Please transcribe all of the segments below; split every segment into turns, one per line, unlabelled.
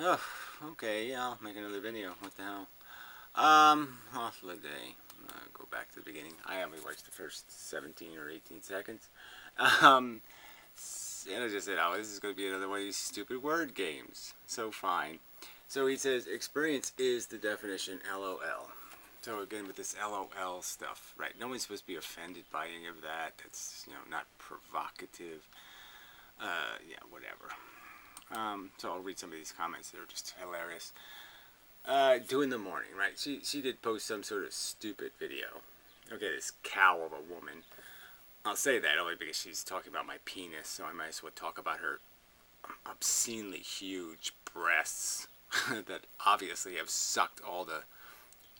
Oh, okay, yeah, I'll make another video. What the hell? HaveALieEveryday. Go back to the beginning. I only watched the first 17 or 18 seconds. Um, and I just said, oh, this is going to be another one of these stupid word games. So fine. So he says, experience is the definition, LOL. So again, with this LOL stuff, right? No one's supposed to be offended by any of that. That's, not provocative. Yeah, whatever. So I'll read some of these comments. They're just hilarious. 2 in the morning, right? She did post some sort of stupid video. Okay, this cow of a woman. I'll say that only because she's talking about my penis, so I might as well talk about her obscenely huge breasts that obviously have sucked all the,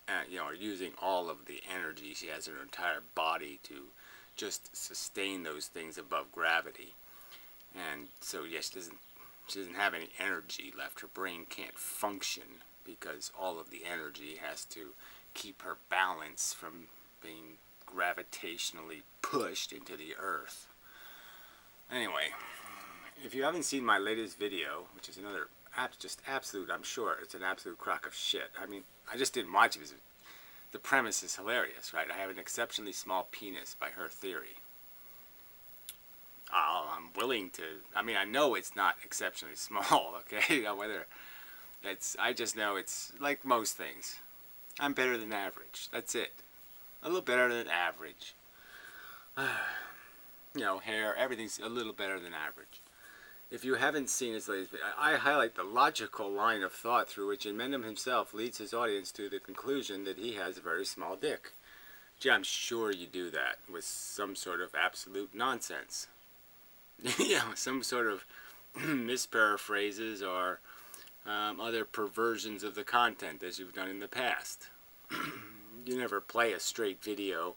are using all of the energy she has in her entire body to just sustain those things above gravity. And so, yes, she doesn't have any energy left. Her brain can't function because all of the energy has to keep her balance from being gravitationally pushed into the earth. Anyway, if you haven't seen my latest video, which is another just absolute, I'm sure it's an absolute crock of shit. I mean, I just didn't watch it because the premise is hilarious, right? I have an exceptionally small penis by her theory. I'm willing to, I know it's not exceptionally small, okay? Whether I just know it's like most things. I'm better than average. That's it. A little better than average. Hair, everything's a little better than average. If you haven't seen his latest video, I highlight the logical line of thought through which inmendham himself leads his audience to the conclusion that he has a very small dick. Gee, I'm sure you do that with some sort of absolute nonsense. Some sort of misparaphrases or other perversions of the content as you've done in the past. You never play a straight video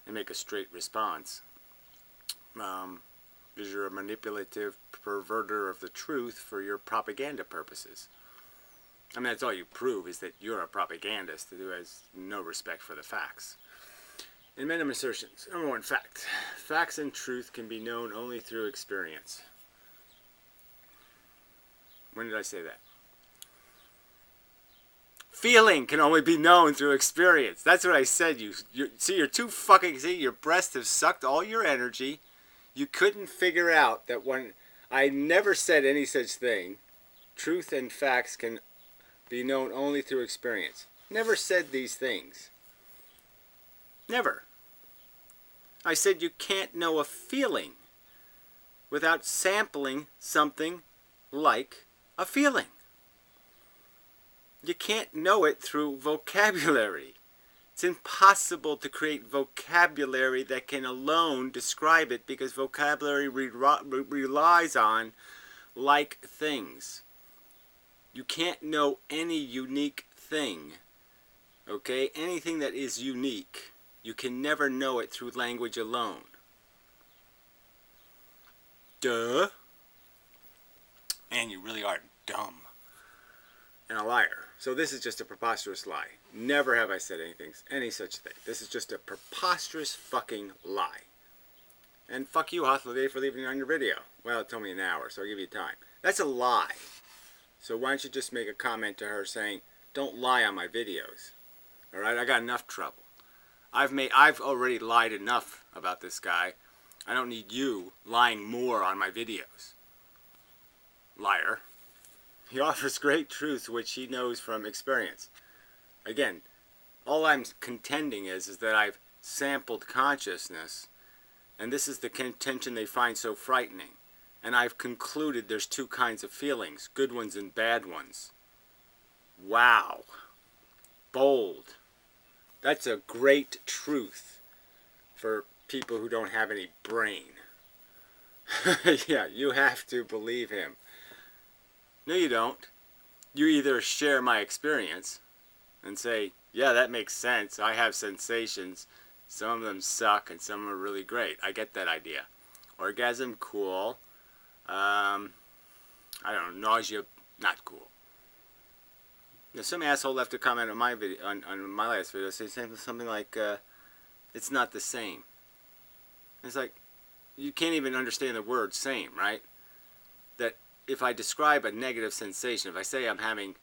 and make a straight response. Because you're a manipulative perverter of the truth for your propaganda purposes. That's all you prove, is that you're a propagandist who has no respect for the facts. Inmendham assertions. Number 1, fact. Facts and truth can be known only through experience. When did I say that? Feeling can only be known through experience. That's what I said. You're too fucking, your breasts have sucked all your energy. You couldn't figure out that when I never said any such thing. Truth and facts can be known only through experience. Never said these things. Never. I said you can't know a feeling without sampling something like a feeling. You can't know it through vocabulary. It's impossible to create vocabulary that can alone describe it, because vocabulary relies on like things. You can't know any unique thing. Okay? Anything that is unique, you can never know it through language alone. Duh. And you really are dumb. And a liar. So this is just a preposterous lie. Never have I said any such thing. This is just a preposterous fucking lie. And fuck you, HaveALieEveryday, for leaving it on your video. Well, it told me an hour, so I'll give you time. That's a lie. So why don't you just make a comment to her saying, don't lie on my videos. Alright, I got enough trouble. I've already lied enough about this guy. I don't need you lying more on my videos. Liar. He offers great truths which he knows from experience. Again, all I'm contending is that I've sampled consciousness, and this is the contention they find so frightening. And I've concluded there's 2 kinds of feelings, good ones and bad ones. Wow. Bold. That's a great truth for people who don't have any brain. Yeah, you have to believe him. No, you don't. You either share my experience and say, yeah, that makes sense. I have sensations. Some of them suck and some are really great. I get that idea. Orgasm, cool. I don't know, nausea, not cool. Now, some asshole left a comment on my video, on my last video, saying something like, it's not the same. It's like, you can't even understand the word same, right? That if I describe a negative sensation, if I say I'm having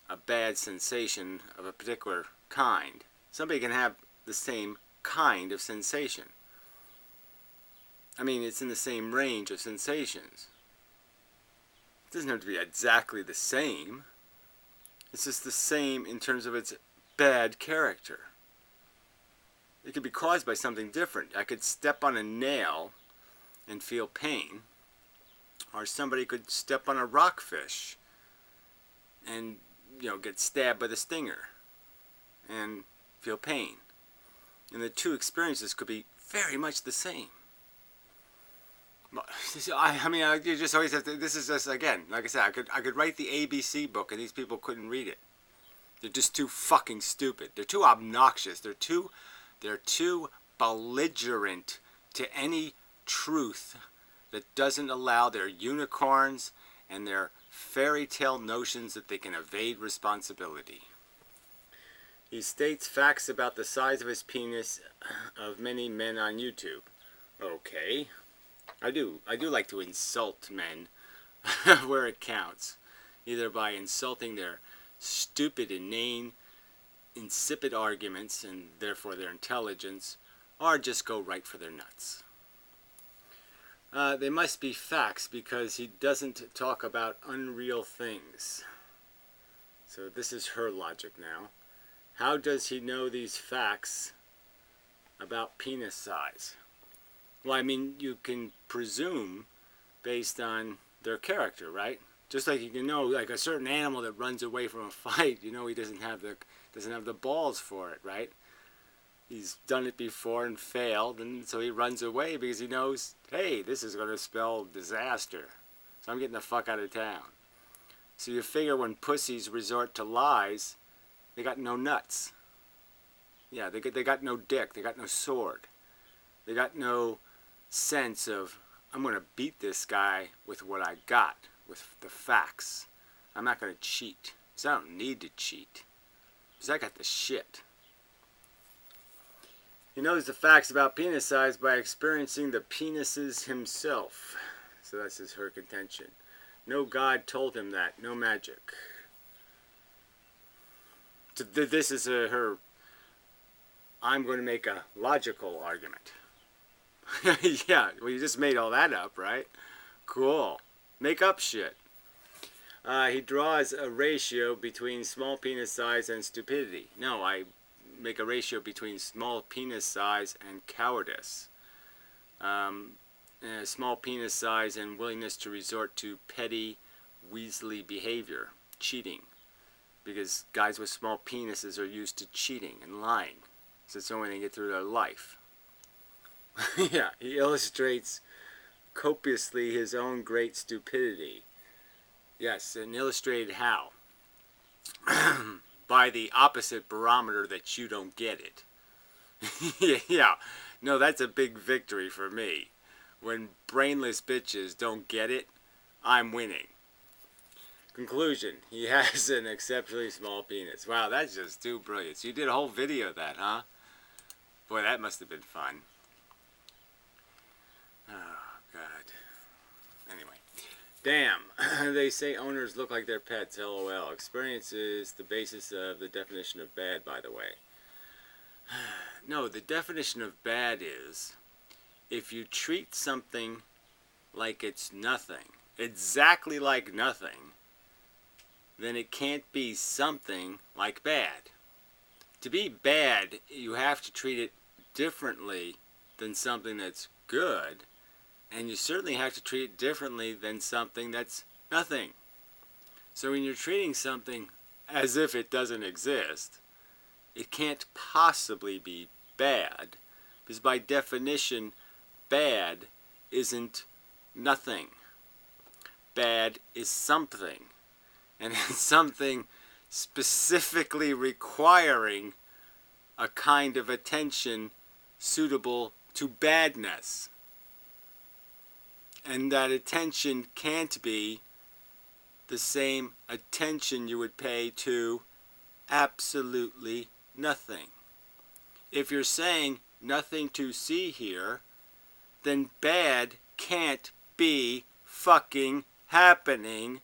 a bad sensation of a particular kind, somebody can have the same kind of sensation. I mean, it's in the same range of sensations. It doesn't have to be exactly the same. It's just the same in terms of its bad character. It could be caused by something different. I could step on a nail and feel pain, or somebody could step on a rockfish and, get stabbed by the stinger and feel pain. And the two experiences could be very much the same. You just always have to, this is just, again, like I said, I could write the ABC book and these people couldn't read it. They're just too fucking stupid. They're too obnoxious. They're too belligerent to any truth that doesn't allow their unicorns and their fairy tale notions that they can evade responsibility. He states facts about the size of his penis of many men on YouTube. Okay. I do like to insult men where it counts. Either by insulting their stupid, inane, insipid arguments and therefore their intelligence, or just go right for their nuts. They must be facts because he doesn't talk about unreal things. So this is her logic now. How does he know these facts about penis size? Well, I mean, you can presume based on their character, right? Just like you can know, like a certain animal that runs away from a fight, he doesn't have the balls for it, right? He's done it before and failed, and so he runs away because he knows, hey, this is going to spell disaster. So I'm getting the fuck out of town. So you figure when pussies resort to lies, they got no nuts. Yeah, they got no dick. They got no sword. They got no sense of, I'm going to beat this guy with what I got, with the facts. I'm not going to cheat, because I don't need to cheat, because I got the shit. He knows the facts about penis size by experiencing the penises himself. So that's her contention. No God told him that, no magic. So this is her, I'm going to make a logical argument. Yeah, well, you just made all that up, right? Cool. Make up shit. He draws a ratio between small penis size and stupidity. No, I make a ratio between small penis size and cowardice. Small penis size and willingness to resort to petty, weaselly behavior, cheating. Because guys with small penises are used to cheating and lying. So it's the only way they get through their life. Yeah, he illustrates copiously his own great stupidity. Yes, and illustrated how? By the opposite barometer that you don't get it. Yeah, no, that's a big victory for me. When brainless bitches don't get it, I'm winning. Conclusion, he has an exceptionally small penis. Wow, that's just too brilliant. So you did a whole video of that, huh? Boy, that must have been fun. Oh, God. Anyway. Damn. They say owners look like their pets, LOL. Experience is the basis of the definition of bad, by the way. No, the definition of bad is if you treat something like it's nothing, exactly like nothing, then it can't be something like bad. To be bad, you have to treat it differently than something that's good, and you certainly have to treat it differently than something that's nothing. So when you're treating something as if it doesn't exist, it can't possibly be bad, because by definition, bad isn't nothing. Bad is something, and it's something specifically requiring a kind of attention suitable to badness. And that attention can't be the same attention you would pay to absolutely nothing. If you're saying nothing to see here, then bad can't be fucking happening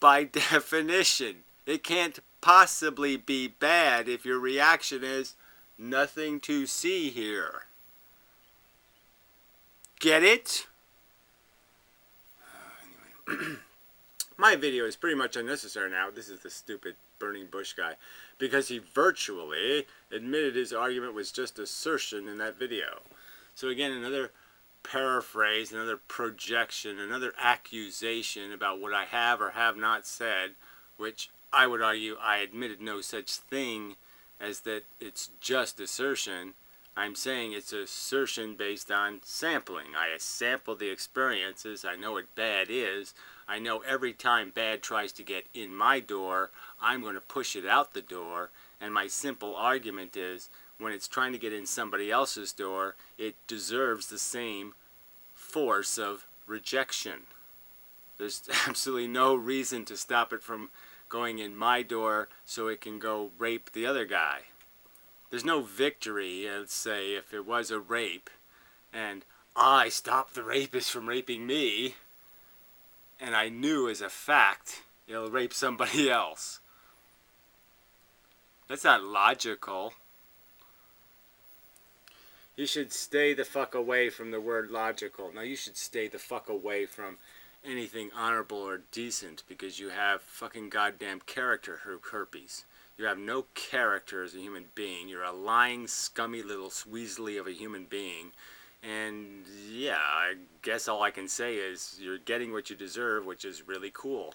by definition. It can't possibly be bad if your reaction is nothing to see here. Get it? Anyway. My video is pretty much unnecessary now. This is the stupid burning bush guy. Because he virtually admitted his argument was just assertion in that video. So again, another paraphrase, another projection, another accusation about what I have or have not said, which I would argue I admitted no such thing as that it's just assertion. I'm saying it's assertion based on sampling. I sampled the experiences. I know what bad is. I know every time bad tries to get in my door, I'm going to push it out the door. And my simple argument is, when it's trying to get in somebody else's door, it deserves the same force of rejection. There's absolutely no reason to stop it from going in my door so it can go rape the other guy. There's no victory, let's say, if it was a rape, and I stopped the rapist from raping me, and I knew as a fact it'll rape somebody else. That's not logical. You should stay the fuck away from the word logical. Now you should stay the fuck away from anything honorable or decent because you have fucking goddamn character herpes. You have no character as a human being. You're a lying, scummy little weaselly of a human being. And yeah, I guess all I can say is you're getting what you deserve, which is really cool.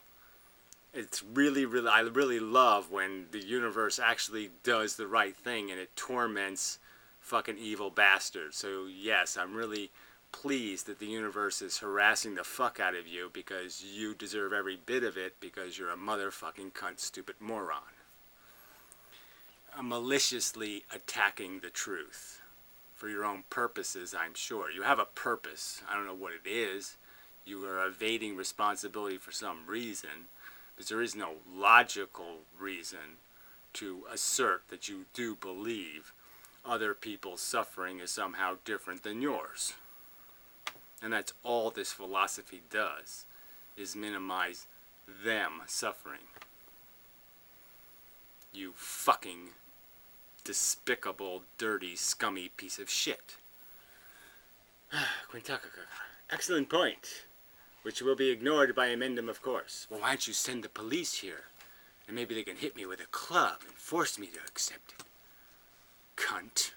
It's really, I really love when the universe actually does the right thing and it torments fucking evil bastards. So yes, I'm really pleased that the universe is harassing the fuck out of you because you deserve every bit of it because you're a motherfucking cunt, stupid moron. Maliciously attacking the truth for your own purposes, I'm sure. You have a purpose. I don't know what it is. You are evading responsibility for some reason, but there is no logical reason to assert that you do believe other people's suffering is somehow different than yours. And that's all this philosophy does, is minimize them suffering. You fucking despicable, dirty, scummy piece of shit. Quintakaka. Excellent point. Which will be ignored by inmendham, of course. Well, why don't you send the police here? And maybe they can hit me with a club and force me to accept it. Cunt.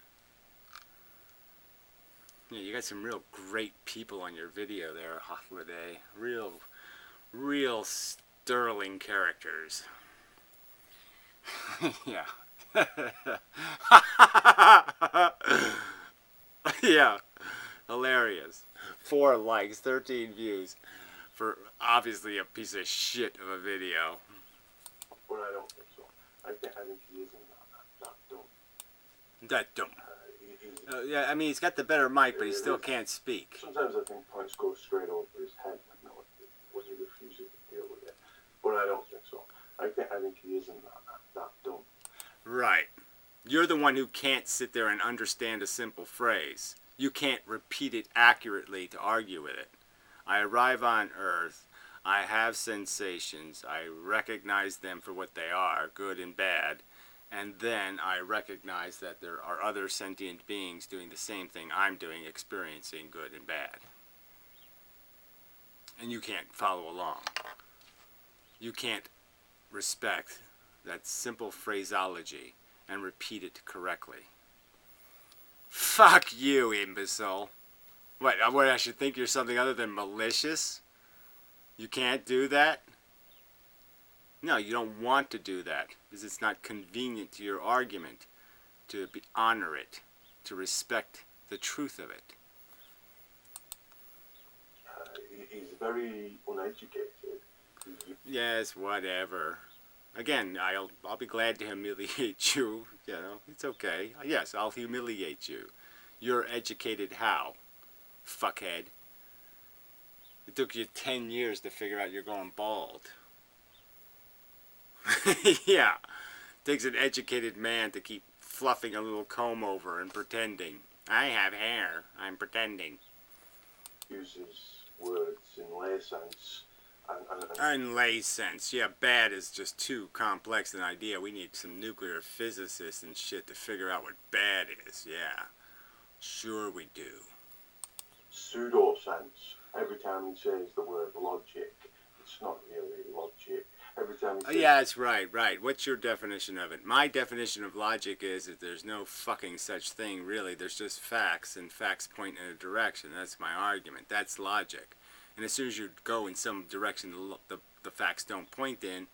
Yeah, you got some real great people on your video there, HaveALieEveryday. Real sterling characters. Yeah. Yeah. Hilarious. 4 likes, 13 views for obviously a piece of shit of a video.
Well, I don't think so. I think he isn't that dumb.
That dumb. Yeah, I mean, he's got the better mic, but he still can't speak.
Sometimes I think points go straight over his head when he refuses to deal with it. But I don't think so. I think he isn't that dumb.
Right. You're the one who can't sit there and understand a simple phrase. You can't repeat it accurately to argue with it. I arrive on Earth. I have sensations. I recognize them for what they are, good and bad. And then I recognize that there are other sentient beings doing the same thing I'm doing, experiencing good and bad. And you can't follow along. You can't respect that simple phraseology and repeat it correctly. Fuck you, imbecile. What, I should think you're something other than malicious? You can't do that? No, you don't want to do that because it's not convenient to your argument to honor it, to respect the truth of it.
He's very uneducated.
Yes, whatever. Again, I'll be glad to humiliate you. You know, it's okay. Yes, I'll humiliate you. You're educated how? Fuckhead. It took you 10 years to figure out you're going bald. Yeah. It takes an educated man to keep fluffing a little comb over and pretending. I have hair. I'm pretending.
Uses words in lay sense
In lay sense, yeah, bad is just too complex an idea. We need some nuclear physicists and shit to figure out what bad is, yeah. Sure we do.
Pseudo-sense. Every time he says the word logic, it's not really logic. Every time he says...
Yeah, that's right, right. What's your definition of it? My definition of logic is that there's no fucking such thing, really. There's just facts, and facts point in a direction. That's my argument. That's logic. And as soon as you go in some direction the facts don't point in,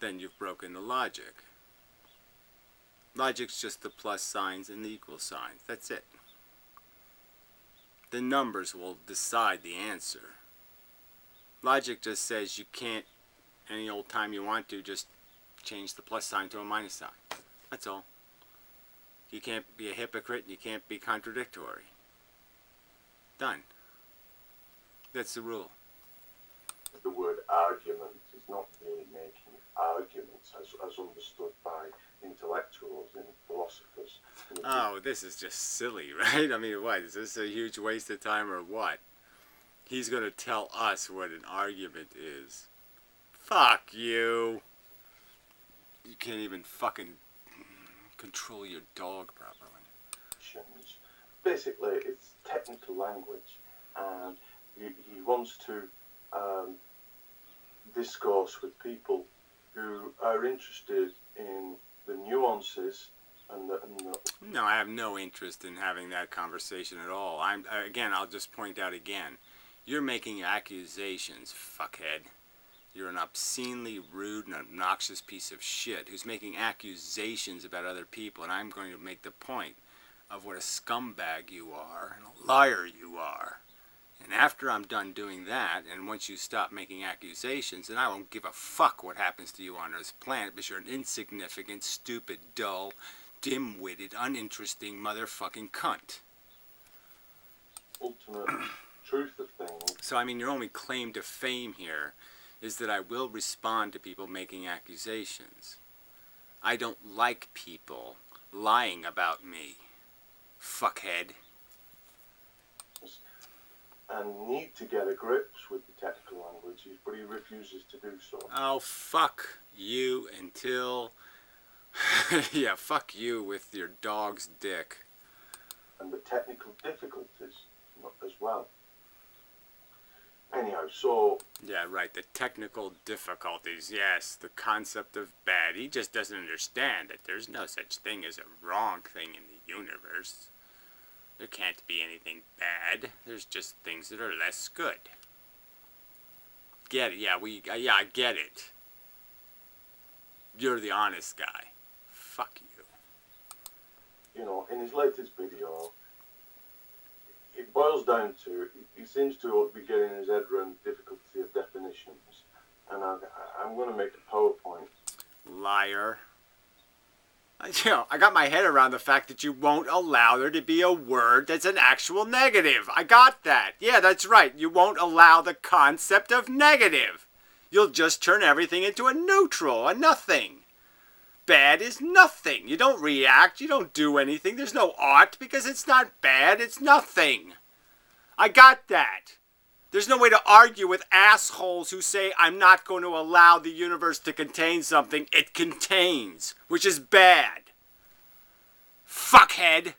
then you've broken the logic. Logic's just the plus signs and the equal signs. That's it. The numbers will decide the answer. Logic just says you can't, any old time you want to, just change the plus sign to a minus sign. That's all. You can't be a hypocrite and you can't be contradictory. Done. That's the rule.
The word argument is not really making arguments as understood by intellectuals and philosophers.
Oh, this is just silly, right? I mean, what? Is this a huge waste of time or what? He's going to tell us what an argument is. Fuck you. You can't even fucking control your dog properly.
Basically, it's technical language, and he wants to discourse with people who are interested in the nuances and the
No, I have no interest in having that conversation at all. I'll just point out again. You're making accusations, fuckhead. You're an obscenely rude and obnoxious piece of shit who's making accusations about other people, and I'm going to make the point of what a scumbag you are and a liar you are. And after I'm done doing that, and once you stop making accusations, then I won't give a fuck what happens to you on this planet, because you're an insignificant, stupid, dull, dim-witted, uninteresting motherfucking cunt.
Ultimate truth of things.
So, I mean, your only claim to fame here is that I will respond to people making accusations. I don't like people lying about me. Fuckhead.
And need to get a grips with the technical languages, but he refuses to do so.
Oh, fuck you until... yeah, fuck you with your dog's dick.
And the technical difficulties as well. Anyhow, so...
Yeah, right, the technical difficulties, yes, the concept of bad. He just doesn't understand that there's no such thing as a wrong thing in the universe. There can't be anything bad. There's just things that are less good. Get it? Yeah, I get it. You're the honest guy. Fuck you.
You know, in his latest video, it boils down to, he seems to be getting his head around the difficulty of definitions. And I'm going to make a PowerPoint.
Liar. I got my head around the fact that you won't allow there to be a word that's an actual negative. I got that. Yeah, that's right. You won't allow the concept of negative. You'll just turn everything into a neutral, a nothing. Bad is nothing. You don't react. You don't do anything. There's no ought because it's not bad. It's nothing. I got that. There's no way to argue with assholes who say, I'm not going to allow the universe to contain something it contains, which is bad. Fuckhead.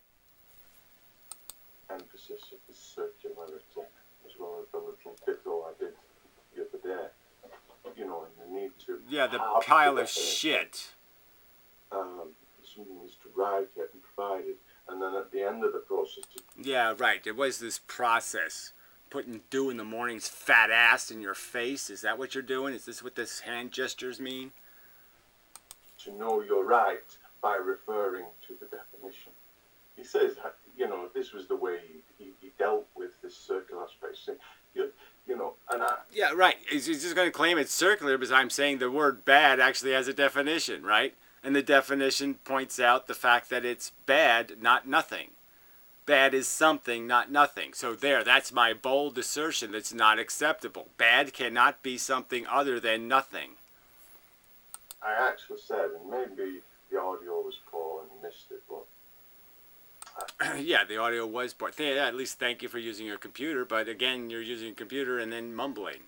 Emphasis of the circularity, as well as the little ditto I did the other day. You know, and the need to...
Yeah, the pile of shit.
Something is derived it and provided, and then at the end of the process...
Yeah, right. There was this process. Putting dew in the morning's fat ass in your face? Is that what you're doing? Is this what this hand gestures mean?
To know you're right by referring to the definition. He says, you know, this was the way he dealt with this circular aspect. So, you know, and I...
Yeah, right. He's just going to claim it's circular because I'm saying the word bad actually has a definition, right? And the definition points out the fact that it's bad, not nothing. Bad is something, not nothing. So there, that's my bold assertion that's not acceptable. Bad cannot be something other than nothing.
I actually said, and maybe the audio was poor and you missed it, but...
Yeah, the audio was poor. Yeah, at least thank you for using your computer, but again, you're using a computer and then mumbling.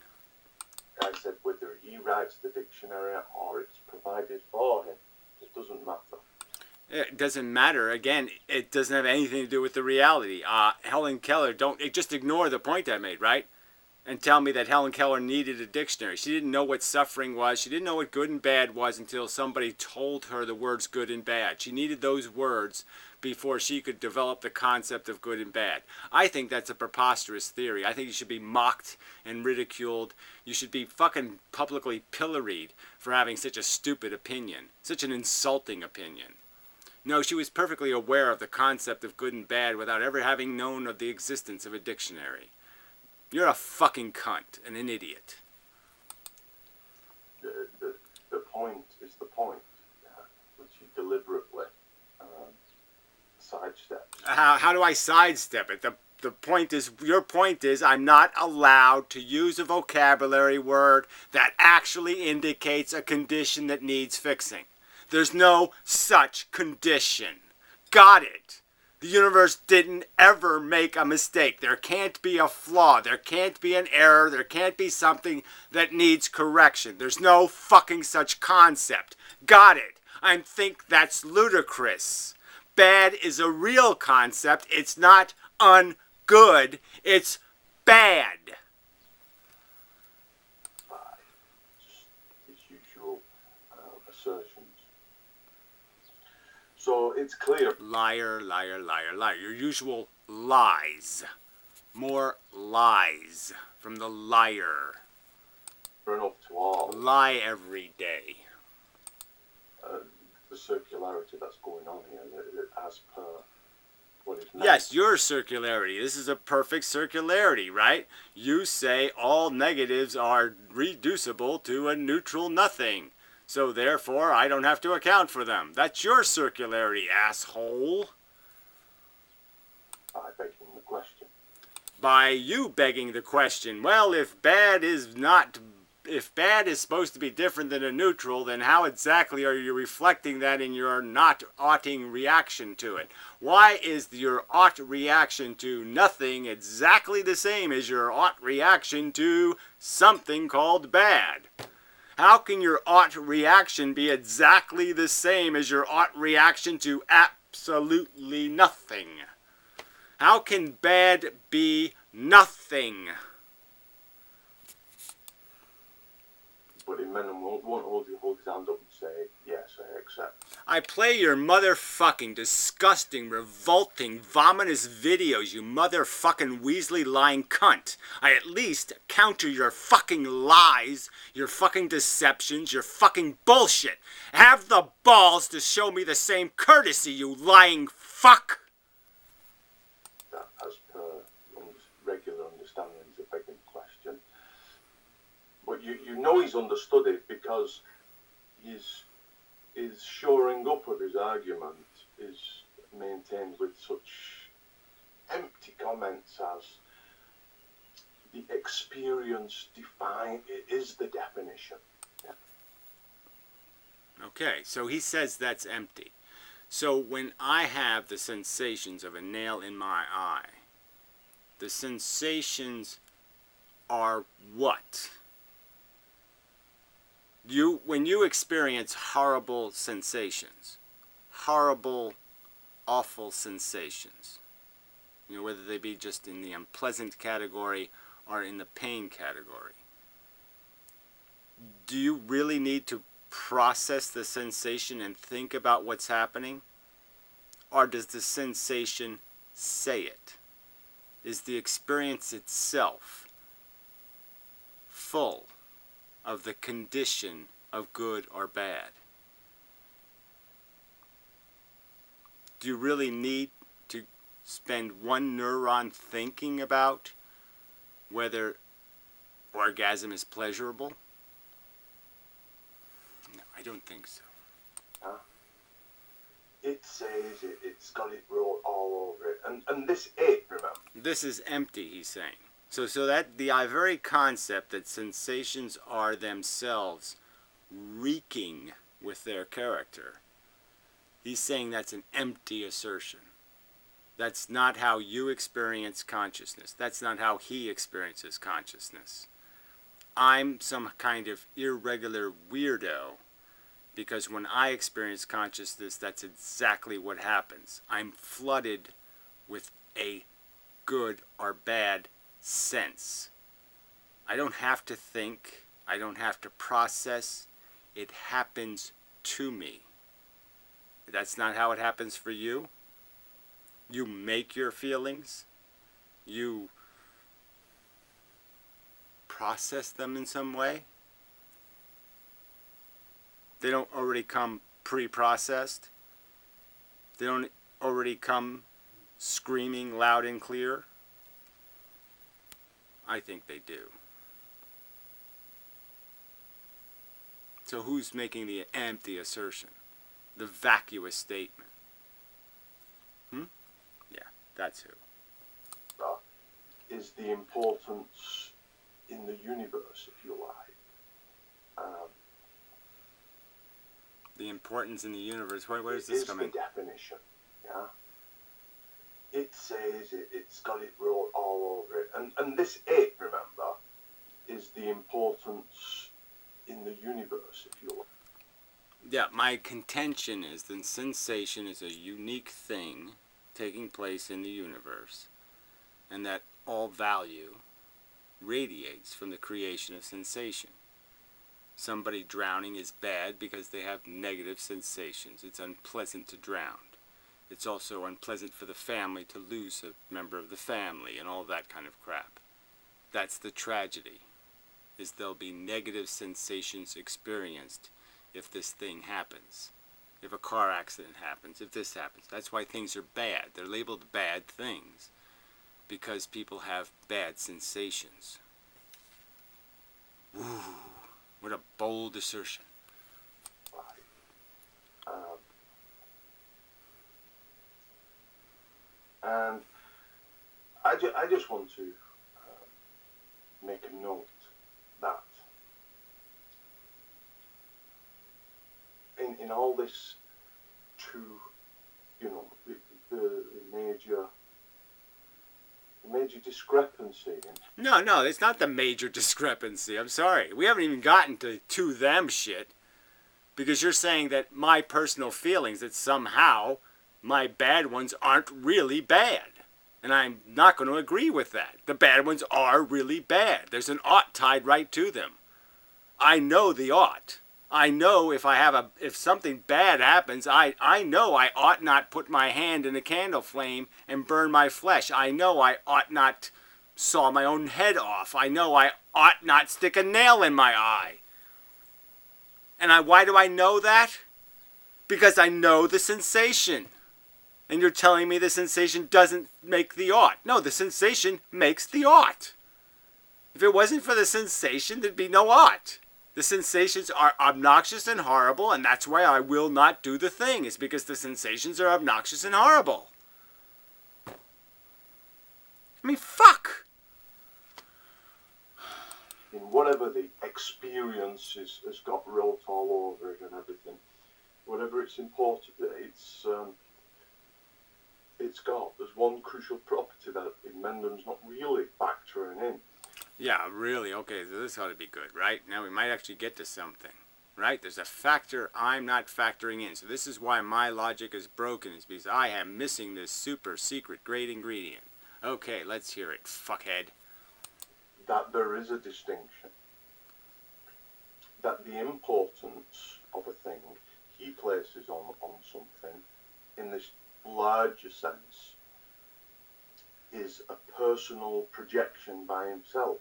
I said, whether he writes the dictionary or it's provided for him, it doesn't matter.
It doesn't matter. Again, it doesn't have anything to do with the reality. Helen Keller, just ignore the point I made, right? And tell me that Helen Keller needed a dictionary. She didn't know what suffering was. She didn't know what good and bad was until somebody told her the words good and bad. She needed those words before she could develop the concept of good and bad. I think that's a preposterous theory. I think you should be mocked and ridiculed. You should be fucking publicly pilloried for having such a stupid opinion, such an insulting opinion. No, she was perfectly aware of the concept of good and bad without ever having known of the existence of a dictionary. You're a fucking cunt and an idiot.
The point is the point, which you deliberately sidesteps.
How do I sidestep it? The point is, your point is, I'm not allowed to use a vocabulary word that actually indicates a condition that needs fixing. There's no such condition. Got it. The universe didn't ever make a mistake. There can't be a flaw. There can't be an error. There can't be something that needs correction. There's no fucking such concept. Got it. I think that's ludicrous. Bad is a real concept. It's not ungood. It's bad.
His usual assertions. So it's clear.
Liar, liar, liar, liar. Your usual lies. More lies from the liar.
Run up to all.
Lie every day.
The circularity that's going on here, as per what is meant.
Yes, your circularity. This is a perfect circularity, right? You say all negatives are reducible to a neutral nothing. So therefore, I don't have to account for them. That's your circularity, asshole.
By begging the question.
By you begging the question, well, if bad is supposed to be different than a neutral, then how exactly are you reflecting that in your not oughting reaction to it? Why is your ought reaction to nothing exactly the same as your ought reaction to something called bad? How can your ought reaction be exactly the same as your ought reaction to absolutely nothing? How can bad be nothing?
But inmendham won't hold his hand up and say, yes, I accept.
I play your motherfucking disgusting, revolting, vomitous videos, you motherfucking Weasley lying cunt. I at least counter your fucking lies, your fucking deceptions, your fucking bullshit. Have the balls to show me the same courtesy, you lying fuck.
That, as per regular understandings of begging the question. But you know he's understood it because his shoring up of his argument is maintained with such empty comments as the experience is the definition. Yeah.
Okay, so he says that's empty. So when I have the sensations of a nail in my eye, the sensations are what? When you experience horrible sensations, horrible, awful sensations, whether they be just in the unpleasant category or in the pain category, do you really need to process the sensation and think about what's happening? Or does the sensation say it? Is the experience itself full of the condition of good or bad? Do you really need to spend one neuron thinking about whether orgasm is pleasurable? No, I don't think so.
It says it's got it wrote all over it. And this it, remember?
This is empty, he's saying. So that the very concept that sensations are themselves reeking with their character, he's saying that's an empty assertion. That's not how you experience consciousness. That's not how he experiences consciousness. I'm some kind of irregular weirdo, because when I experience consciousness, that's exactly what happens. I'm flooded with a good or bad sense. I don't have to think. I don't have to process. It happens to me. That's not how it happens for you. You make your feelings. You process them in some way. They don't already come pre-processed. They don't already come screaming loud and clear. I think they do. So who's making the empty assertion? The vacuous statement? Yeah, that's who.
Is the importance in the universe, if you like.
The importance in the universe. Where is this coming?
It's the definition, yeah. It says it's got it wrote all over it. And this it, remember, is the importance in the universe, if you like.
Yeah, my contention is that sensation is a unique thing taking place in the universe, and that all value radiates from the creation of sensation. Somebody drowning is bad because they have negative sensations. It's unpleasant to drown. It's also unpleasant for the family to lose a member of the family and all that kind of crap. That's the tragedy, is there'll be negative sensations experienced if this thing happens. If a car accident happens, if this happens. That's why things are bad. They're labeled bad things, because people have bad sensations. Ooh, what a bold assertion.
And I just want to make a note that in all this the major discrepancy.
No, it's not the major discrepancy. I'm sorry. We haven't even gotten to them shit. Because you're saying that my personal feelings, that somehow my bad ones aren't really bad. And I'm not going to agree with that. The bad ones are really bad. There's an ought tied right to them. I know the ought. I know if something bad happens, I know I ought not put my hand in a candle flame and burn my flesh. I know I ought not saw my own head off. I know I ought not stick a nail in my eye. And why do I know that? Because I know the sensation. And you're telling me the sensation doesn't make the ought. No, the sensation makes the ought. If it wasn't for the sensation, there'd be no ought. The sensations are obnoxious and horrible, and that's why I will not do the thing. It's because the sensations are obnoxious and horrible. I mean, fuck!
In whatever the experience has got wrote all over it and everything, whatever it's important, it's got. There's one crucial property that inmendham's not really factoring in.
Yeah, really? Okay, so this ought to be good, right? Now we might actually get to something, right? There's a factor I'm not factoring in. So this is why my logic is broken, is because I am missing this super secret great ingredient. Okay, let's hear it, fuckhead.
That there is a distinction. That the importance of a thing he places on something in this larger sense is a personal projection by himself.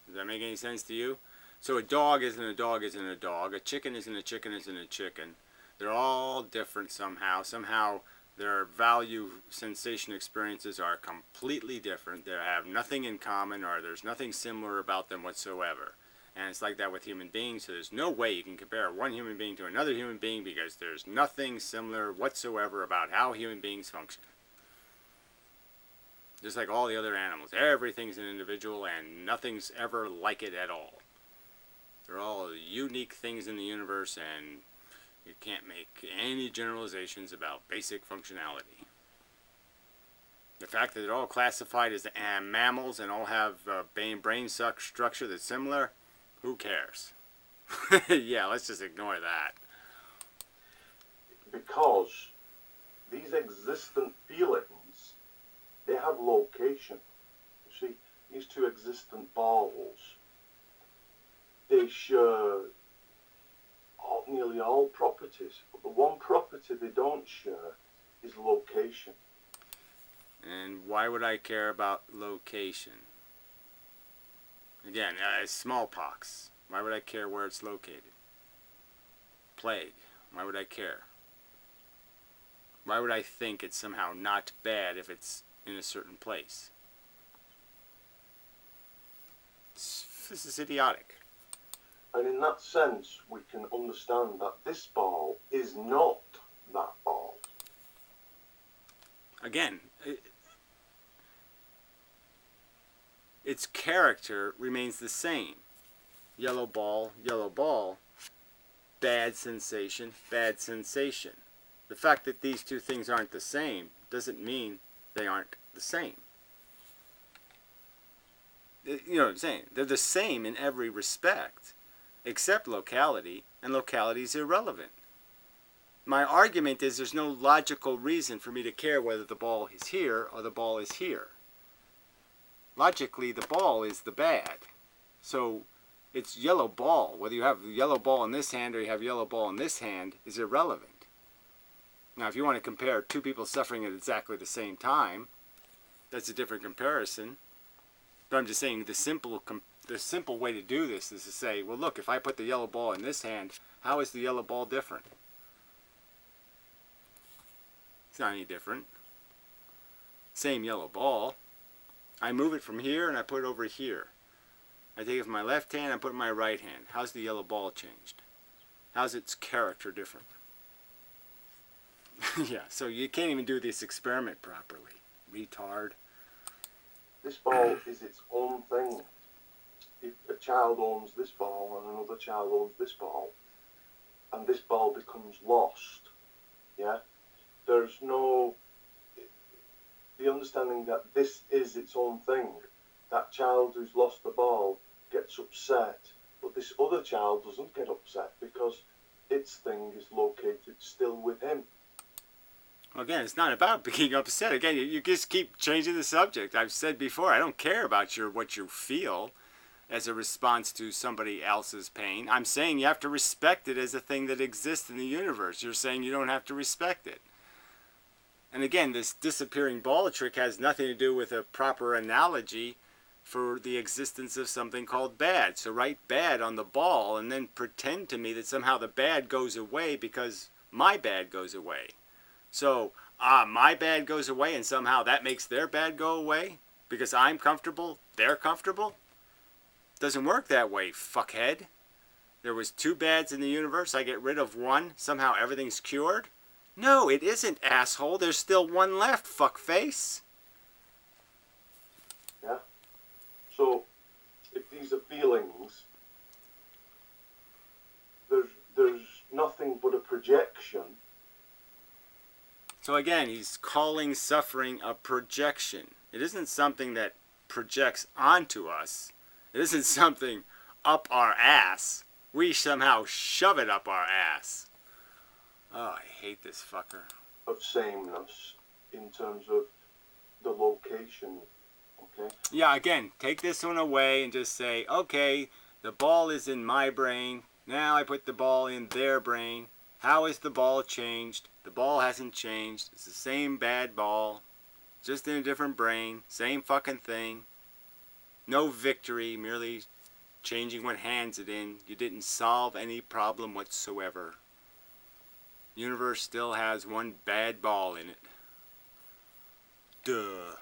Does that make any sense to you? So a dog isn't a dog isn't a dog. A chicken isn't a chicken isn't a chicken. They're all different somehow. Somehow their value sensation experiences are completely different. They have nothing in common, or there's nothing similar about them whatsoever. And it's like that with human beings. So there's no way you can compare one human being to another human being, because there's nothing similar whatsoever about how human beings function. Just like all the other animals. Everything's an individual and nothing's ever like it at all. They're all unique things in the universe, and you can't make any generalizations about basic functionality. The fact that they're all classified as mammals and all have brain structure that's similar, who cares? Yeah, let's just ignore that.
Because these existent feelings, they have location. You see, these two existent balls, they share nearly all properties, but the one property they don't share is location.
And why would I care about location? Again, smallpox. Why would I care where it's located? Plague. Why would I care? Why would I think it's somehow not bad if it's in a certain place? This is idiotic.
And in that sense, we can understand that this ball is not that ball.
Again, its character remains the same. Yellow ball, bad sensation, bad sensation. The fact that these two things aren't the same doesn't mean they aren't the same. You know what I'm saying? They're the same in every respect, except locality, and locality is irrelevant. My argument is there's no logical reason for me to care whether the ball is here or the ball is here. Logically, the ball is the bad. So it's yellow ball. Whether you have yellow ball in this hand or you have yellow ball in this hand is irrelevant. Now, if you want to compare two people suffering at exactly the same time, that's a different comparison. But I'm just saying the simple way to do this is to say, well, look, if I put the yellow ball in this hand, how is the yellow ball different? It's not any different. Same yellow ball. I move it from here and I put it over here. I take it from my left hand and put it in my right hand. How's the yellow ball changed? How's its character different? Yeah, so you can't even do this experiment properly. Retard.
This ball is its own thing. If a child owns this ball and another child owns this ball, and this ball becomes lost, yeah, there's no the understanding that this is its own thing. That child who's lost the ball gets upset, but this other child doesn't get upset because its thing is located still with him.
Again, it's not about being upset. Again, you just keep changing the subject. I've said before, I don't care about what you feel as a response to somebody else's pain. I'm saying you have to respect it as a thing that exists in the universe. You're saying you don't have to respect it. And again, this disappearing ball trick has nothing to do with a proper analogy for the existence of something called bad. So write bad on the ball and then pretend to me that somehow the bad goes away because my bad goes away. So, my bad goes away and somehow that makes their bad go away because I'm comfortable, they're comfortable? Doesn't work that way, fuckhead. There was two bads in the universe, I get rid of one, somehow everything's cured? No, it isn't, asshole. There's still one left, fuckface.
Yeah? So, if these are feelings, there's nothing but a projection.
So again, he's calling suffering a projection. It isn't something that projects onto us. It isn't something up our ass. We somehow shove it up our ass. Oh, I hate this fucker.
Of sameness in terms of the location, okay?
Yeah, again, take this one away and just say, okay, the ball is in my brain. Now I put the ball in their brain. How is the ball changed? The ball hasn't changed. It's the same bad ball, just in a different brain. Same fucking thing. No victory, merely changing what hands it in. You didn't solve any problem whatsoever. Universe still has one bad ball in it. Duh.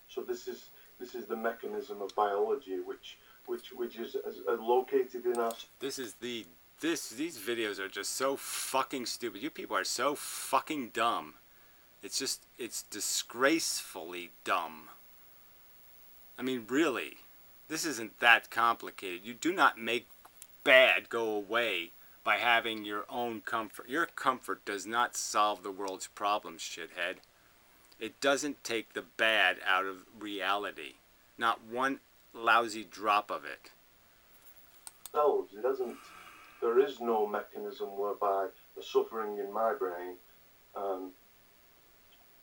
So this is the mechanism of biology which is located in us.
These videos are just so fucking stupid. You people are so fucking dumb. It's disgracefully dumb. I mean, really, this isn't that complicated. You do not make bad go away by having your own comfort. Your comfort does not solve the world's problems, shithead. It doesn't take the bad out of reality. Not one lousy drop of it.
It doesn't. There is no mechanism whereby the suffering in my brain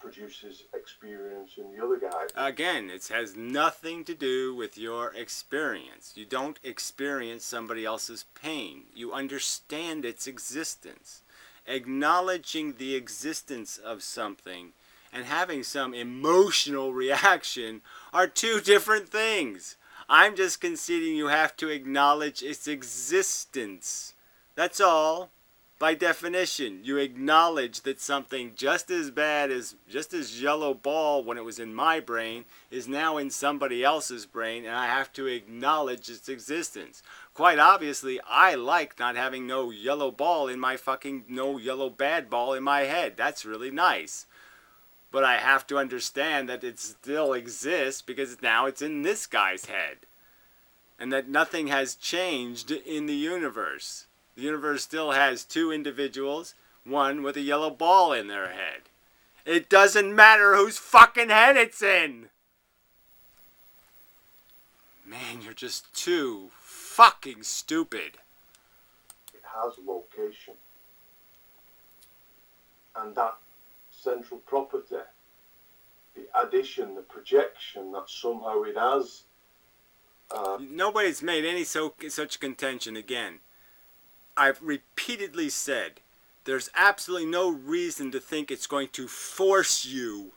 produces experience in the other guy.
Again, it has nothing to do with your experience. You don't experience somebody else's pain. You understand its existence. Acknowledging the existence of something and having some emotional reaction are two different things. I'm just conceding you have to acknowledge its existence. That's all. By definition, you acknowledge that something just as bad as yellow ball when it was in my brain is now in somebody else's brain, and I have to acknowledge its existence. Quite obviously, I like not having no yellow ball in my no yellow bad ball in my head. That's really nice. But I have to understand that it still exists because now it's in this guy's head. And that nothing has changed in the universe. The universe still has two individuals, one with a yellow ball in their head. It doesn't matter whose fucking head it's in. Man, you're just too fucking stupid.
It has location. And that central property, the addition, the projection that somehow it has.
Nobody's made any such contention again. I've repeatedly said there's absolutely no reason to think it's going to force you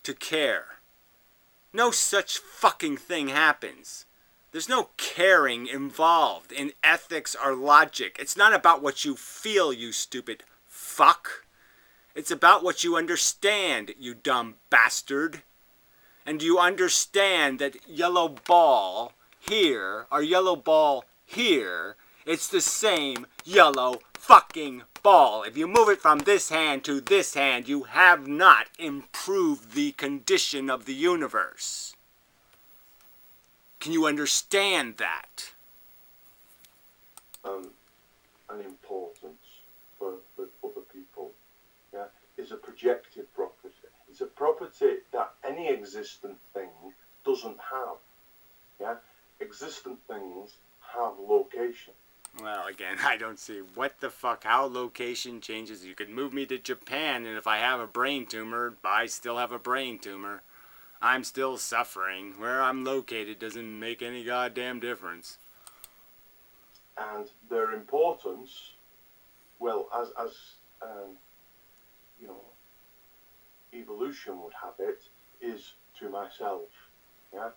to care. No such fucking thing happens. There's no caring involved in ethics or logic. It's not about what you feel, you stupid fuck. It's about what you understand, you dumb bastard. And do you understand that yellow ball here or yellow ball here, it's the same yellow fucking ball. If you move it from this hand to this hand, you have not improved the condition of the universe. Can you understand that?
An importance for other people, yeah, is a projective property. It's a property that any existent thing doesn't have. Yeah, existent things have location.
Well, again, I don't see what the fuck, how location changes. You could move me to Japan, and if I have a brain tumor, I still have a brain tumor. I'm still suffering. Where I'm located doesn't make any goddamn difference.
And their importance, well, as you know, evolution would have it, is to myself. Yeah.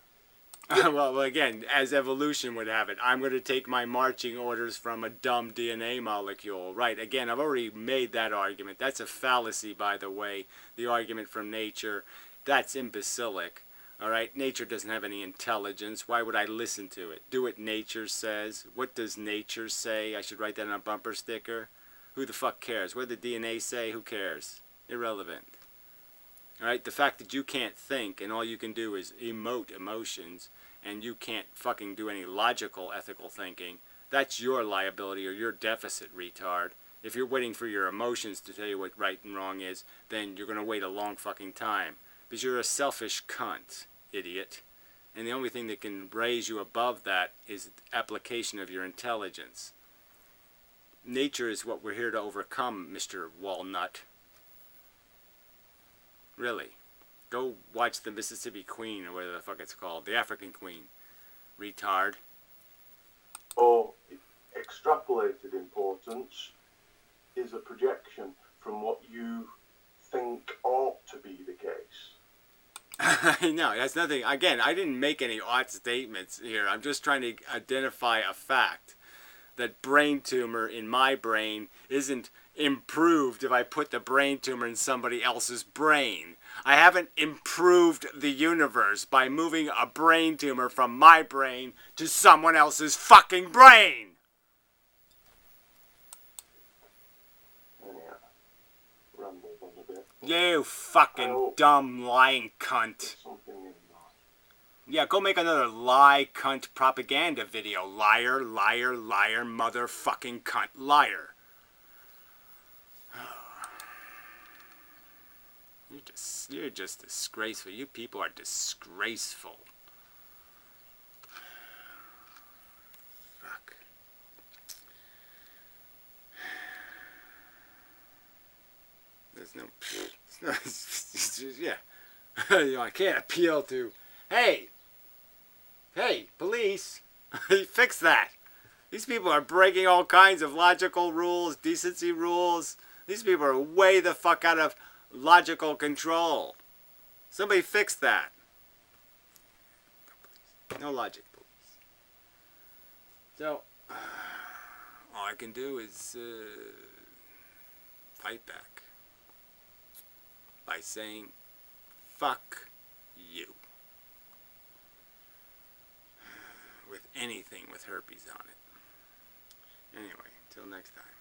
Well, again, as evolution would have it, I'm going to take my marching orders from a dumb DNA molecule. Right, again, I've already made that argument. That's a fallacy, by the way, the argument from nature. That's imbecilic. All right, nature doesn't have any intelligence. Why would I listen to it? Do what nature says. What does nature say? I should write that on a bumper sticker. Who the fuck cares? What did the DNA say? Who cares? Irrelevant. Alright, the fact that you can't think and all you can do is emote emotions and you can't fucking do any logical ethical thinking, that's your liability or your deficit, retard. If you're waiting for your emotions to tell you what right and wrong is, then you're going to wait a long fucking time. Because you're a selfish cunt, idiot. And the only thing that can raise you above that is application of your intelligence. Nature is what we're here to overcome, Mr. Walnut. Really. Go watch the Mississippi Queen, or whatever the fuck it's called. The African Queen. Retard.
Or extrapolated importance is a projection from what you think ought to be the case.
No, that's nothing. Again, I didn't make any odd statements here. I'm just trying to identify a fact. That brain tumor in my brain isn't improved if I put the brain tumor in somebody else's brain. I haven't improved the universe by moving a brain tumor from my brain to someone else's fucking brain.
Anyhow, rambled on a bit.
You fucking dumb lying cunt.
Something in that.
Yeah, go make another lie cunt propaganda video. Liar, liar, liar, motherfucking cunt, liar. You're just disgraceful. You people are disgraceful. Fuck. There's no. It's no yeah. You know, I can't appeal to. Hey, police, fix that. These people are breaking all kinds of logical rules, decency rules. These people are way the fuck out of logical control. Somebody fix that. No logic, police. So, all I can do is fight back by saying, fuck you. With anything with herpes on it. Anyway, till next time.